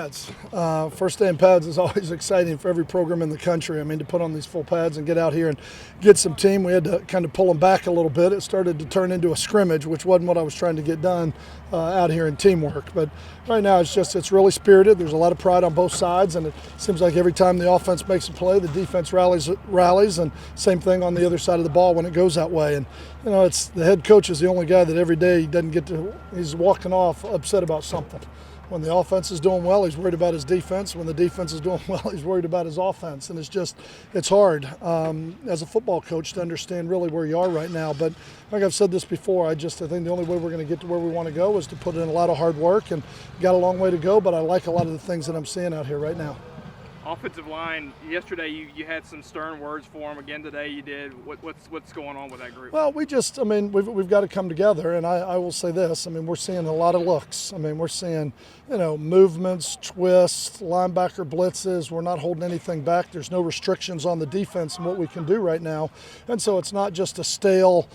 pads. First day in pads is always exciting for every program in the country. I mean, to put on these full pads and get out here and get some team, we had to kind of pull them back a little bit. It started to turn into a scrimmage, which wasn't what I was trying to get done out here in teamwork. But right now it's really spirited. There's a lot of pride on both sides, and it seems like every time the offense makes a play, the defense rallies, and same thing on the other side of the ball when it goes that way. And it's the head coach is the only guy that every day he's walking off upset about something. When the offense is doing well, he's worried about his defense. When the defense is doing well, he's worried about his offense. And it's hard as a football coach to understand really where you are right now. But like I've said this before, I think the only way we're going to get to where we want to go is to put in a lot of hard work, and got a long way to go, but I like a lot of the things that I'm seeing out here right now. Offensive line, yesterday you had some stern words for them. Again today you did. What's going on with that group? Well, we've got to come together, and I will say this. We're seeing a lot of looks. We're seeing, movements, twists, linebacker blitzes. We're not holding anything back. There's no restrictions on the defense and what we can do right now. And so it's not just a stale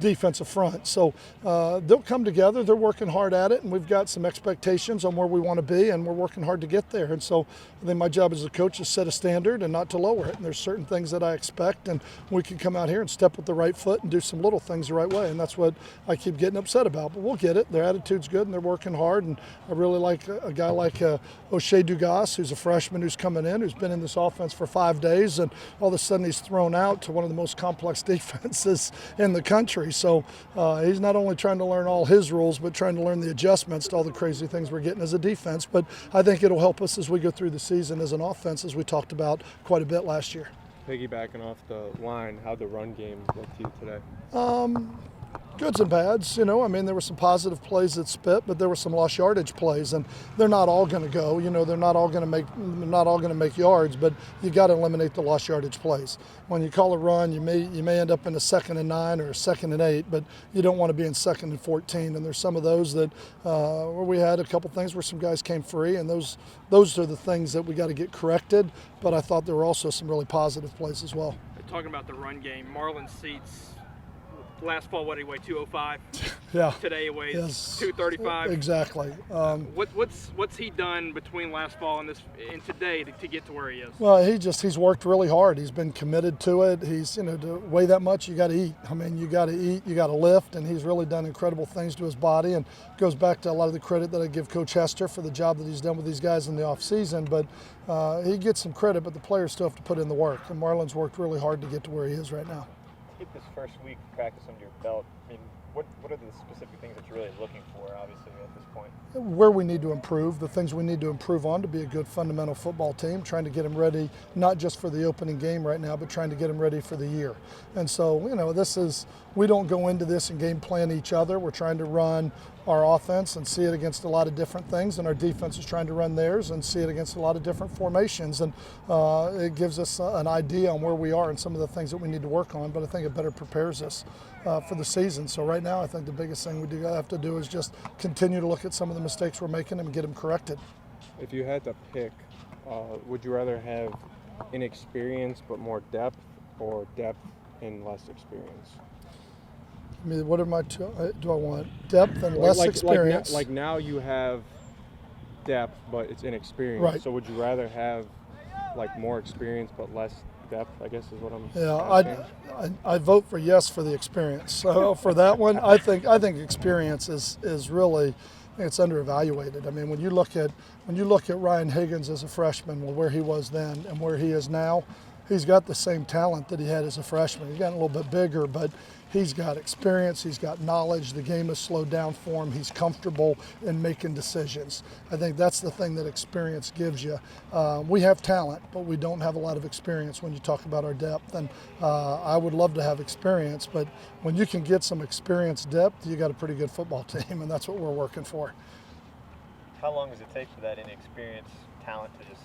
defensive front. So they'll come together. They're working hard at it, and we've got some expectations on where we want to be, and we're working hard to get there. And so I think my job as a coach is set a standard and not to lower it. And there's certain things that I expect, and we can come out here and step with the right foot and do some little things the right way. And that's what I keep getting upset about. But we'll get it. Their attitude's good, and they're working hard. And I really like a guy like O'Shea Dugas, who's a freshman who's coming in, who's been in this offense for 5 days, and all of a sudden he's thrown out to one of the most complex defenses in the country. So he's not only trying to learn all his rules, but trying to learn the adjustments to all the crazy things we're getting as a defense. But I think it'll help us as we go through the season as an offense, as we talked about quite a bit last year. Piggybacking off the line, how'd the run game look to you today? Goods and bads, there were some positive plays that spit, but there were some lost yardage plays, and they're not all going to go. They're not all going to make yards, but you got to eliminate the lost yardage plays. When you call a run, you may end up in a 2nd and 9 or a 2nd and 8, but you don't want to be in 2nd and 14. And there's some of those that where we had a couple things where some guys came free, and those are the things that we got to get corrected. But I thought there were also some really positive plays as well. Talking about the run game, Marlon Seats. Last fall, what did he weigh? 205. Yeah. Today he weighs Yes. 235. Exactly. What's he done between last fall and today to get to where he is? Well, he's worked really hard. He's been committed to it. He's to weigh that much, you got to eat. You got to eat, you got to lift, and he's really done incredible things to his body. And goes back to a lot of the credit that I give Coach Hester for the job that he's done with these guys in the off season. But he gets some credit, but the players still have to put in the work. And Marlon's worked really hard to get to where he is right now. Take this first week of practice under your belt. What are the specific things that you're really looking for, obviously, at this point? Where we need to improve, the things we need to improve on to be a good fundamental football team, trying to get them ready, not just for the opening game right now, but trying to get them ready for the year. And so, we don't go into this and game plan each other. We're trying to run our offense and see it against a lot of different things, and our defense is trying to run theirs and see it against a lot of different formations. And it gives us an idea on where we are and some of the things that we need to work on, but I think it better prepares us for the season. So right now, I think the biggest thing we have to do is just continue to look at some of the mistakes we're making and get them corrected. If you had to pick, would you rather have inexperience but more depth, or depth and less experience? What am I do I want? Depth and less experience? Like now you have depth, but it's inexperience. Right. So would you rather have more experience but less depth, I guess is what I'm asking? I vote for yes for the experience. So for that one, I think experience is really, it's underevaluated. When you look at Ryan Higgins as a freshman, where he was then and where he is now, he's got the same talent that he had as a freshman. He's gotten a little bit bigger, but he's got experience, he's got knowledge, the game has slowed down for him, he's comfortable in making decisions. I think that's the thing that experience gives you. We have talent, but we don't have a lot of experience when you talk about our depth. And I would love to have experience, but when you can get some experience depth, you got a pretty good football team, and that's what we're working for. How long does it take for that inexperienced talent to just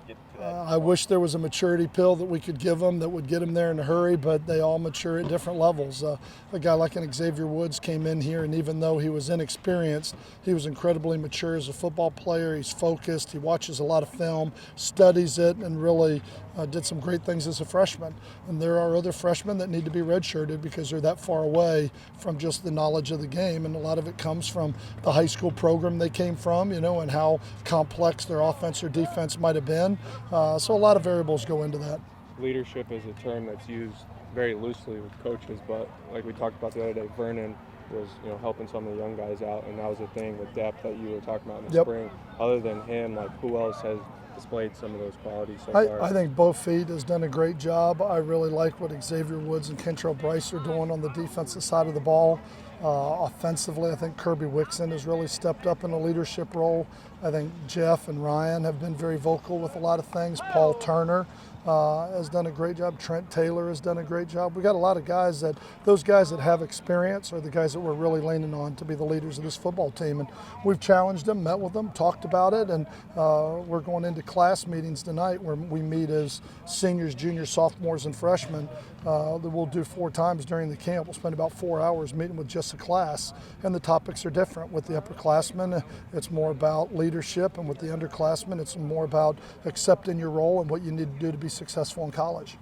get to that? I wish there was a maturity pill that we could give them that would get them there in a hurry, but they all mature at different levels. A guy like an Xavier Woods came in here, and even though he was inexperienced, he was incredibly mature as a football player. He's focused, he watches a lot of film, studies it, and really did some great things as a freshman. And there are other freshmen that need to be redshirted because they're that far away from just the knowledge of the game, and a lot of it comes from the high school program they came from, and how complex their offense or defense might have been. So a lot of variables go into that. Leadership is a term that's used very loosely with coaches, but like we talked about the other day, Vernon was helping some of the young guys out, and that was the thing with depth that you were talking about in the spring. Other than him, like who else has displayed some of those qualities so far? I think Bo Feet has done a great job. I really like what Xavier Woods and Kentrell Bryce are doing on the defensive side of the ball. Offensively, I think Kirby Wixon has really stepped up in a leadership role. I think Jeff and Ryan have been very vocal with a lot of things. Paul Turner has done a great job. Trent Taylor has done a great job. We got a lot of guys those guys that have experience are the guys that we're really leaning on to be the leaders of this football team. And we've challenged them, met with them, talked about it, and we're going into class meetings tonight where we meet as seniors, juniors, sophomores, and freshmen that we'll do 4 times during the camp. We'll spend about 4 hours meeting with just a class, and the topics are different. With the upperclassmen, it's more about leadership, and with the underclassmen, it's more about accepting your role and what you need to do to be successful in college.